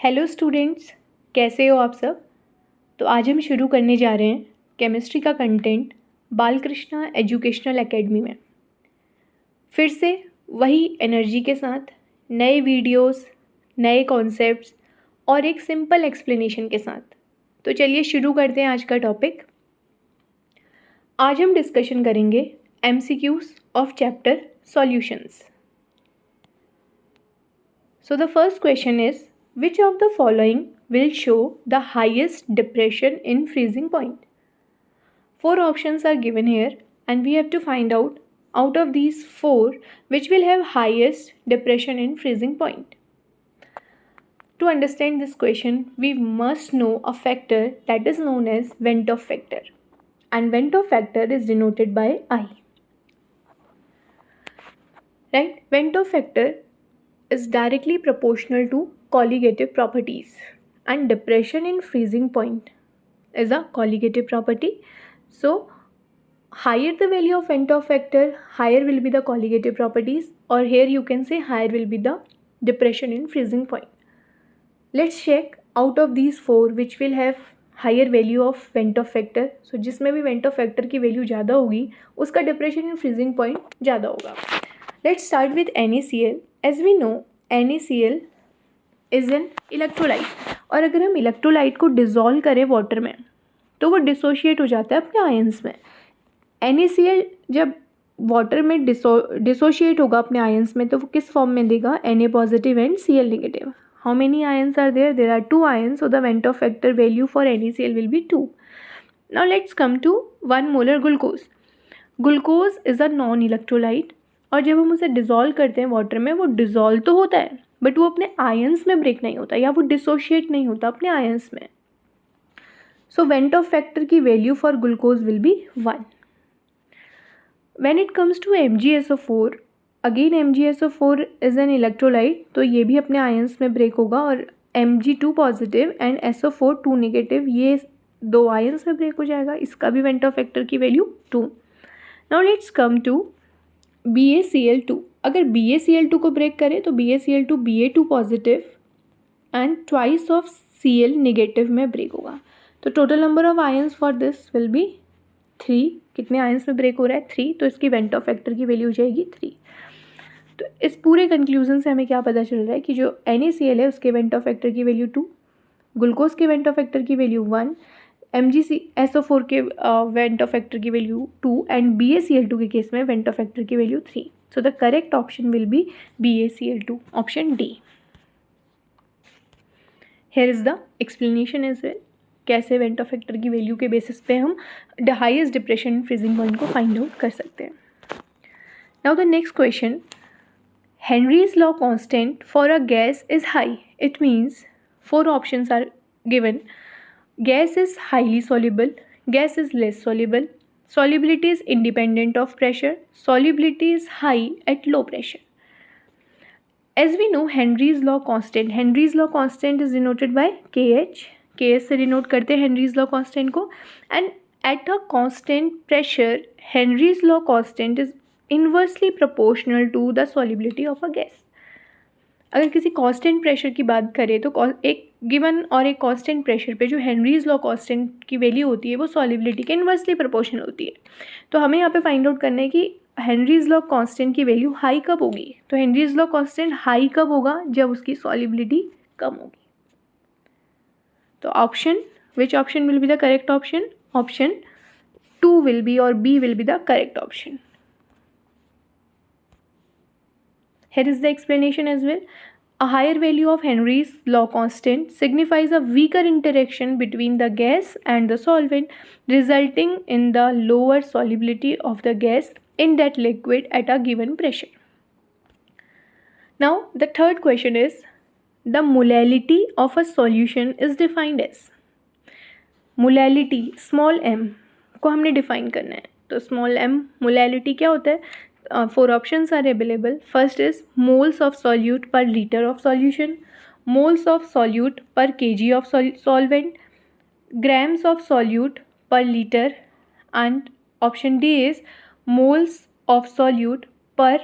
Hello students, कैसे हो आप सब। तो आज हम शुरू करने जा रहे हैं केमिस्ट्री का कंटेंट बालकृष्णा एजुकेशनल एकेडमी में। फिर से वही एनर्जी के साथ नए वीडियोस, नए कॉन्सेप्ट्स और एक सिंपल एक्सप्लेनेशन के साथ। तो चलिए शुरू करते हैं आज का टॉपिक। आज हम डिस्कशन करेंगे MCQs of chapter solutions. So the first question is, which of the following will show the highest depression in freezing point? Four options are given here and we have to find out of these four which will have highest depression in freezing point. To understand this question, we must know a factor that is known as Ventov factor, and Ventov factor is denoted by I. Right? Ventov factor is directly proportional to colligative properties, and depression in freezing point is a colligative property. So higher the value of Ventov factor, higher will be the colligative properties, or here you can say higher will be the depression in freezing point. Let's check out of these four which will have higher value of Ventov factor. So जिसमें भी Ventov factor की value ज़्यादा होगी उसका depression in freezing point ज़्यादा होगा. Let's start with NaCl. As we know, NaCl is an electrolyte, और अगर हम इलेक्ट्रोलाइट को डिज़ोल्व करें वाटर में तो वो डिसोशिएट हो जाता है अपने आयंस में. NaCl जब वाटर में डिसोशिएट होगा अपने आयंस में तो वो किस फॉर्म में देगा? Na positive and Cl negative. How many ions are there? There are 2 ions, so the Ventov factor value for NaCl will be 2. Now let's come to 1 molar glucose. Glucose is a non-electrolyte, और जब हम उसे dissolve करते हैं water में वो dissolve तो होता है बट वो अपने आयंस में ब्रेक नहीं होता या वो डिसोशिएट नहीं होता अपने आयंस में. सो Ventov factor की value for glucose will be 1. When it comes to MgSO4, again MgSO4 is an electrolyte, तो ये भी अपने आयंस में ब्रेक होगा और Mg2 positive and SO4 2 negative ये दो आयंस में ब्रेक हो जाएगा. इसका भी Ventov factor की value 2. Now let's come to BaCl2. अगर BaCl2 को ब्रेक करें तो BaCl2 Ba2 positive and twice of Cl negative में ब्रेक होगा. तो total number of ions for this will be 3. कितने आयंस में ब्रेक हो रहा है? 3. तो इसकी Ventov factor की वैल्यू हो जाएगी 3. तो इस पूरे कंक्लूजन से हमें क्या पता चल रहा है कि जो NaCl है उसके Ventov factor की वैल्यू 2, ग्लूकोज के Ventov factor की वैल्यू 1, MgSO4 के Ventov factor की वैल्यू 2 एंड BaCl2 के केस में Ventov factor की value 3. So the correct option will be BaCl2, option D. Here is the explanation as well, कैसे Ventov factor की value के basis पे हम the highest depression in freezing point को find out कर सकते हैं. Now the next question, Henry's law constant for a gas is high. It means 4 options are given. Gas is highly soluble, gas is less soluble, solubility is independent of pressure, solubility is high at low pressure. As we know, Henry's law constant is denoted by KH. KH से denote करते हैं Henry's law constant को, and at a constant pressure Henry's law constant is inversely proportional to the solubility of a gas. अगर किसी constant pressure की बात करें तो एक गिवन और एक कांस्टेंट प्रेशर पे जो हेनरीज लॉ कांस्टेंट की वैल्यू होती है वो सॉल्युबिलिटी के इन्वर्सली प्रोपोर्शनल होती है. तो हमें यहाँ पे फाइंड आउट करना है कि हेनरीज लॉ कांस्टेंट की वैल्यू हाई कब होगी. तो हेनरीज लॉ कांस्टेंट हाई कब होगा? जब उसकी सॉल्युबिलिटी कम होगी. तो option, which option will be the correct option? Option 2 will be or B will be the correct option. Here is the explanation as well. A higher value of Henry's law constant signifies a weaker interaction between the gas and the solvent, resulting in the lower solubility of the gas in that liquid at a given pressure. Now, the third question is, the molality of a solution is defined as. Molality, small m को हमने define करना है. तो small m molality क्या होता है? 4 options are available. First is moles of solute per liter of solution, moles of solute per kg of solvent, grams of solute per liter, and option D is moles of solute per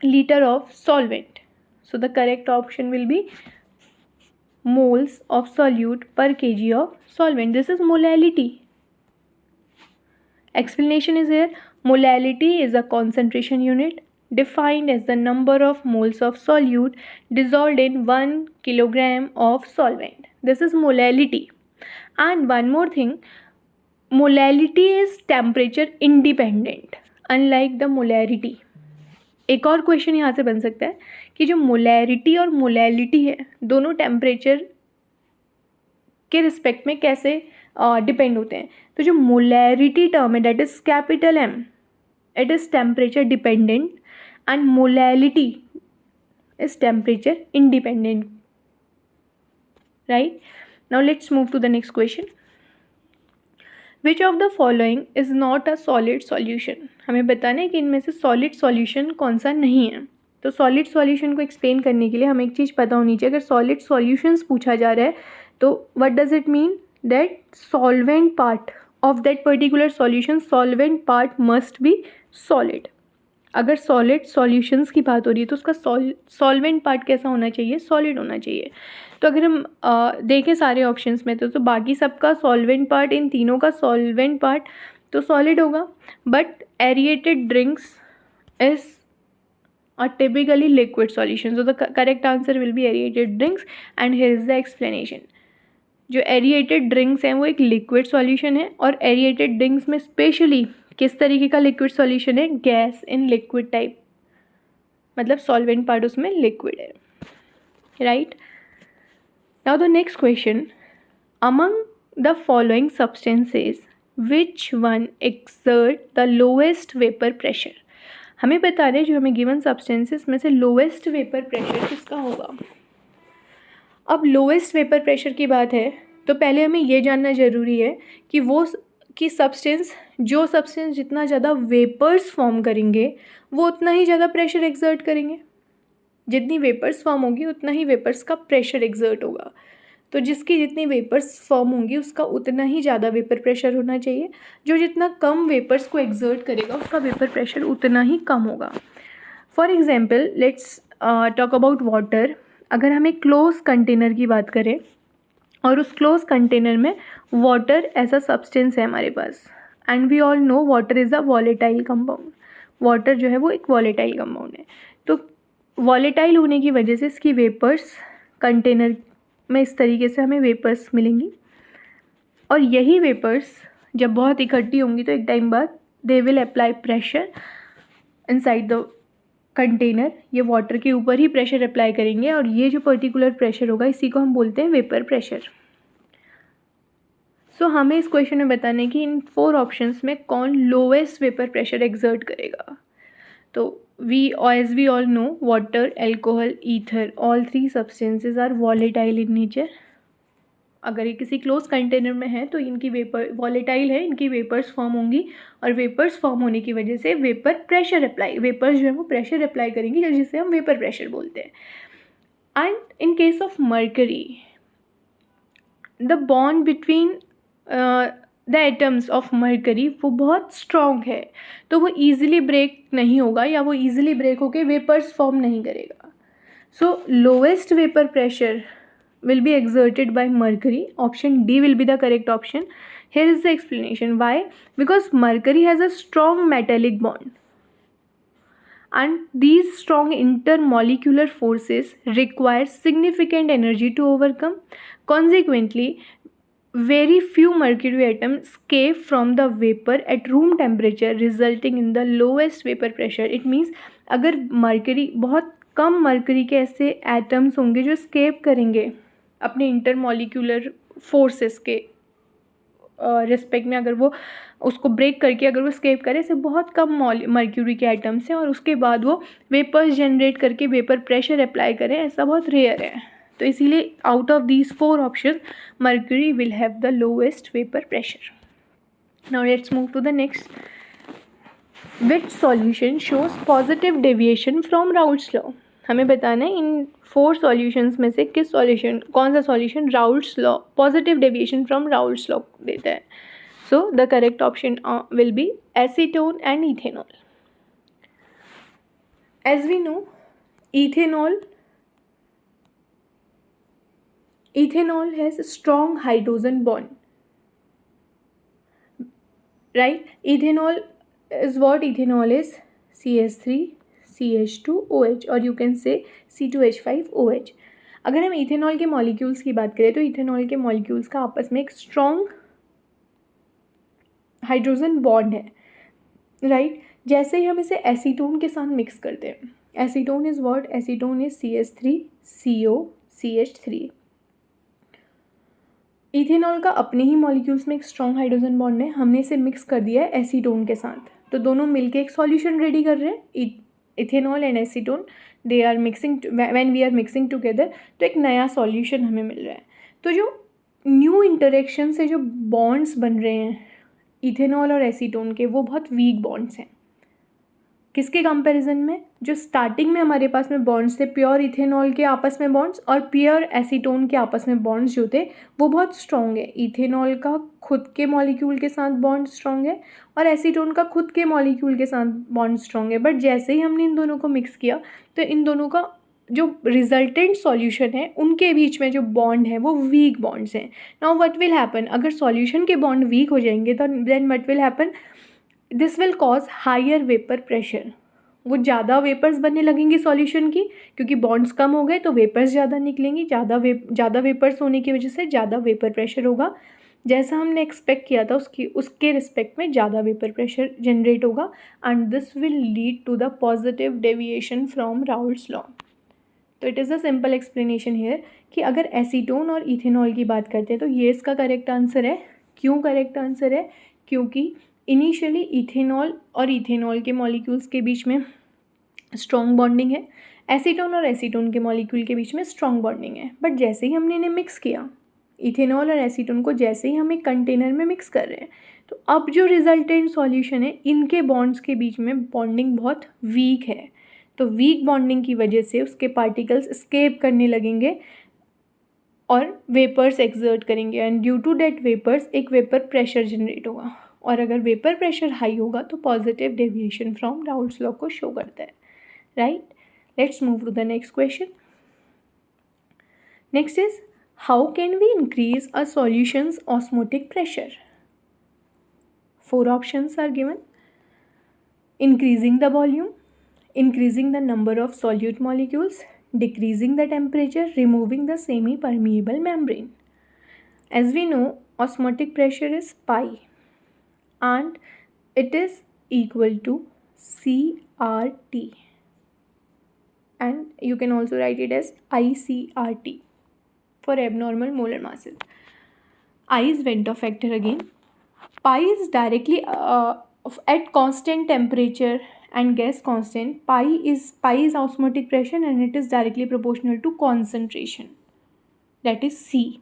liter of solvent. So the correct option will be moles of solute per kg of solvent. This is molality. Explanation is here. Molality is a concentration unit defined as the number of moles of solute dissolved in 1 kilogram of solvent. This is molality. And one more thing, molality is temperature independent unlike the molarity. एक और question यहाँ से बन सकता है कि जो molarity और मोलैलिटी है दोनों टेम्परेचर के रिस्पेक्ट में कैसे डिपेंड होते हैं. तो जो मोलैरिटी टर्म है that is capital M, it is temperature dependent and molality is temperature independent. Right. Now let's move to the next question. Which of the following is not a solid solution. हमें बताना है कि इनमें से solid solution कौन सा नहीं है. तो सॉलिड सॉल्यूशन को एक्सप्लेन करने के लिए हमें एक चीज़ पता होनी चाहिए. अगर सॉलिड सॉल्यूशंस पूछा जा रहा है तो what does it mean, that solvent part of that particular solution, solvent part must be solid. अगर सॉलिड सॉल्यूशंस की बात हो रही है तो उसका सॉल्वेंट पार्ट कैसा होना चाहिए, सॉलिड होना चाहिए. तो अगर हम देखें सारे ऑप्शंस में तो बाकी सबका सॉल्वेंट पार्ट, इन तीनों का सॉल्वेंट पार्ट तो सॉलिड होगा. But aerated drinks is are typically liquid solution. So the correct answer will be aerated drinks and here is the explanation. जो aerated drinks हैं वो एक liquid solution है और aerated drinks में स्पेशली किस तरीके का liquid solution है, गैस इन liquid type, मतलब solvent part उसमें liquid है. Right. Now the next question, among the following substances which one exert the lowest vapor pressure. हमें बता रहे जो हमें गिवन सब्सटेंसेस में से लोएस्ट वेपर प्रेशर किसका होगा. अब लोएस्ट वेपर प्रेशर की बात है तो पहले हमें ये जानना ज़रूरी है कि जो सब्सटेंस जितना ज़्यादा वेपर्स फॉर्म करेंगे वो उतना ही ज़्यादा प्रेशर एक्सर्ट करेंगे. जितनी वेपर्स फॉर्म होगी उतना ही वेपर्स का प्रेशर एक्सर्ट होगा. तो जिसकी जितनी वेपर्स फॉर्म होंगी उसका उतना ही ज़्यादा वेपर प्रेशर होना चाहिए. जो जितना कम वेपर्स को एक्सर्ट करेगा उसका वेपर प्रेशर उतना ही कम होगा. For example let's talk about water. अगर हम एक क्लोज कंटेनर की बात करें और उस क्लोज कंटेनर में वाटर ऐसा सब्सटेंस है हमारे पास, and we all know water is a volatile compound. Water जो है वो एक वॉलेटाइल कंपाउंड है. तो वॉलेटाइल होने की वजह से इसकी वेपर्स कंटेनर में इस तरीके से हमें वेपर्स मिलेंगी और यही वेपर्स जब बहुत इकट्ठी होंगी तो एक टाइम बाद they will apply pressure inside the container. ये वाटर के ऊपर ही प्रेशर अप्लाई करेंगे और ये जो पर्टिकुलर प्रेशर होगा इसी को हम बोलते हैं वेपर प्रेशर. सो हमें इस क्वेश्चन में बताना है कि इन 4 ऑप्शंस में कौन लोएस्ट वेपर प्रेशर एक्सर्ट करेगा. तो as we all know, water, alcohol, ether, all 3 substances are volatile in nature. अगर ये किसी क्लोज कंटेनर में है तो इनकी वेपर वॉलेटाइल है, इनकी वेपर्स फॉर्म होंगी और वेपर्स फॉर्म होने की वजह से वेपर्स जो है वो प्रेशर अप्लाई करेंगी जिसे हम वेपर प्रेशर बोलते हैं. And in case of mercury the bond between the atoms of mercury वो बहुत स्ट्रॉन्ग है तो वो ईजिली ब्रेक नहीं होगा या वो ईजिली ब्रेक होकर वेपर्स फॉर्म नहीं करेगा. So lowest vapour pressure will be exerted by mercury. Option D will be the correct option. Here is the explanation why. Because mercury has a strong metallic bond and these strong intermolecular forces require significant energy to overcome. Consequently, very few mercury atoms escape from the vapor at room temperature resulting in the lowest vapor pressure. It means अगर mercury बहुत कम mercury के ऐसे atoms होंगे जो escape करेंगे अपने intermolecular forces के respect में, अगर वो उसको ब्रेक करके अगर वो स्केप करे, ऐसे बहुत कम मर्क्यूरी के एटम्स हैं और उसके बाद वो वेपर्स जनरेट करके वेपर प्रेशर अप्लाई करें, ऐसा बहुत रेयर है. तो इसीलिए out of these 4 option mercury will have the lowest vapour pressure. Now let's move to the next. Which solution shows positive deviation from Raoult's law. हमें बताना है इन 4 सॉल्यूशंस में से कौन सा solution Raoult's law positive deviation from Raoult's law देता है. So the correct option will be acetone and ethanol. As we know ethanol ethanol has a strong hydrogen bond, right? Ethanol is what? Ethanol is CH3 CH2OH, और you can say C2H5OH. अगर हम ethanol के molecules की बात करें तो ethanol के molecules का आपस में एक स्ट्रॉन्ग हाइड्रोजन बॉन्ड है, राइट? जैसे ही हम इसे एसीटोन के साथ मिक्स करते हैं, acetone is what? Acetone is CH3COCH3. Ethanol का अपने ही मॉलिक्यूल्स में एक स्ट्रॉन्ग हाइड्रोजन बॉन्ड है, हमने इसे मिक्स कर दिया है एसीटोन के साथ, तो दोनों मिलके एक सॉल्यूशन रेडी कर रहे हैं. Ethanol and acetone, they are mixing, when we are mixing together, तो एक नया सॉल्यूशन हमें मिल रहा है. तो जो न्यू इंटरेक्शन से जो बॉन्ड्स बन रहे हैं इथेनॉल और एसीटोन के, वो बहुत वीक बॉन्ड्स हैं. किसके कंपैरिजन में? जो स्टार्टिंग में हमारे पास में बॉन्ड्स थे प्योर इथेनॉल के आपस में बॉन्ड्स और प्योर एसीटोन के आपस में बॉन्ड्स जो थे वो बहुत स्ट्रॉन्ग है. इथेनॉल का खुद के मॉलिक्यूल के साथ बॉन्ड स्ट्रॉन्ग है और एसीटोन का खुद के मॉलिक्यूल के साथ बॉन्ड स्ट्रॉन्ग है. बट जैसे ही हमने इन दोनों को मिक्स किया तो इन दोनों का जो रिजल्टेंट सॉल्यूशन है उनके बीच में जो बॉन्ड है वो वीक बॉन्ड्स हैं. Now what will happen? अगर सॉल्यूशन के बॉन्ड वीक हो जाएंगे तो then what will happen? This will cause higher vapour pressure. वो ज़्यादा वेपर्स बनने लगेंगी सॉल्यूशन की, क्योंकि बॉन्ड्स कम हो गए तो वेपर्स ज़्यादा निकलेंगी. ज़्यादा वेपर्स होने की वजह से ज़्यादा वेपर प्रेशर होगा. जैसा हमने एक्सपेक्ट किया था उसके रिस्पेक्ट में ज़्यादा वेपर प्रेशर जनरेट होगा and this will lead to the positive deviation from Raoult's law. तो it is a simple explanation here कि अगर एसीटोन और इथेनॉल की बात करते हैं तो ये इसका करेक्ट आंसर है. क्यों करेक्ट आंसर है? क्योंकि इनिशियली इथेनॉल और इथेनॉल के मॉलिक्यूल्स के बीच में स्ट्रॉन्ग बॉन्डिंग है, एसीटोन और एसीटोन के मॉलिक्यूल के बीच में स्ट्रॉन्ग बॉन्डिंग है. बट जैसे ही हमने इन्हें मिक्स किया, इथेनॉल और एसीटोन को जैसे ही हम एक कंटेनर में मिक्स कर रहे हैं, तो अब जो रिजल्टेंट सॉल्यूशन है इनके बॉन्ड्स के बीच में बॉन्डिंग बहुत वीक है. तो वीक बॉन्डिंग की वजह से उसके पार्टिकल्स एस्केप करने लगेंगे और वेपर्स एक्सर्ट करेंगे and due to that vapours एक वेपर प्रेशर जनरेट होगा. और अगर वेपर प्रेशर हाई होगा तो positive deviation from Raoult's law को शो करता है, right? Let's move to the next question. Next is how can we increase a solution's osmotic pressure? 4 options are given. Increasing the volume, increasing the number of solute molecules, decreasing the temperature, removing the semi-permeable membrane. As we know, osmotic pressure is pi and it is equal to CRT, and you can also write it as ICRT for abnormal molar masses. I is Ventov factor again. Pi is directly at constant temperature and gas constant. Pi is osmotic pressure and it is directly proportional to concentration, that is C.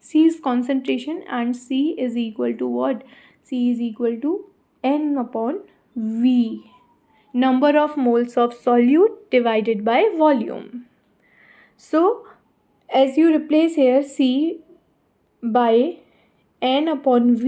C is concentration and C is equal to what? C is equal to N upon V, number of moles of solute divided by volume. So as you replace here C by N upon V,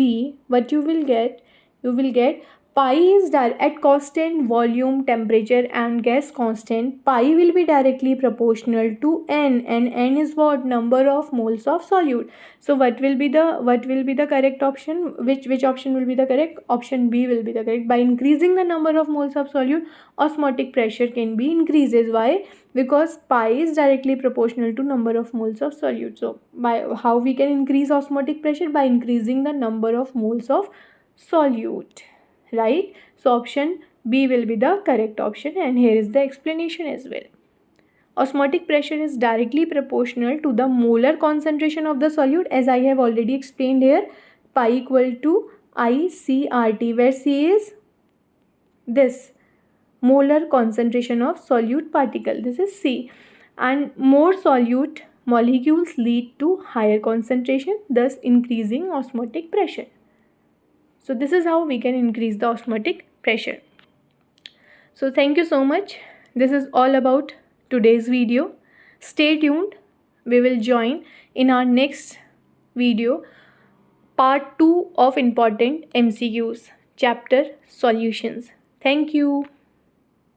what you will get? You will get pi is at constant volume, temperature and gas constant. Pi will be directly proportional to N, and N is what? Number of moles of solute. So what will be the correct option? Which option will be the correct? Option B will be the correct. By increasing the number of moles of solute, osmotic pressure can be increases. Why? Because pi is directly proportional to number of moles of solute. So by how we can increase osmotic pressure? By increasing the number of moles of solute, right? So option B will be the correct option, and here is the explanation as well. Osmotic pressure is directly proportional to the molar concentration of the solute, as I have already explained here. Pi equal to ICRT, where C is this molar concentration of solute particle, this is C, and more solute molecules lead to higher concentration, thus increasing osmotic pressure. So this is how we can increase the osmotic pressure. So thank you so much. This is all about today's video. Stay tuned. We will join in our next video, part 2 of important MCQs, chapter solutions. Thank you.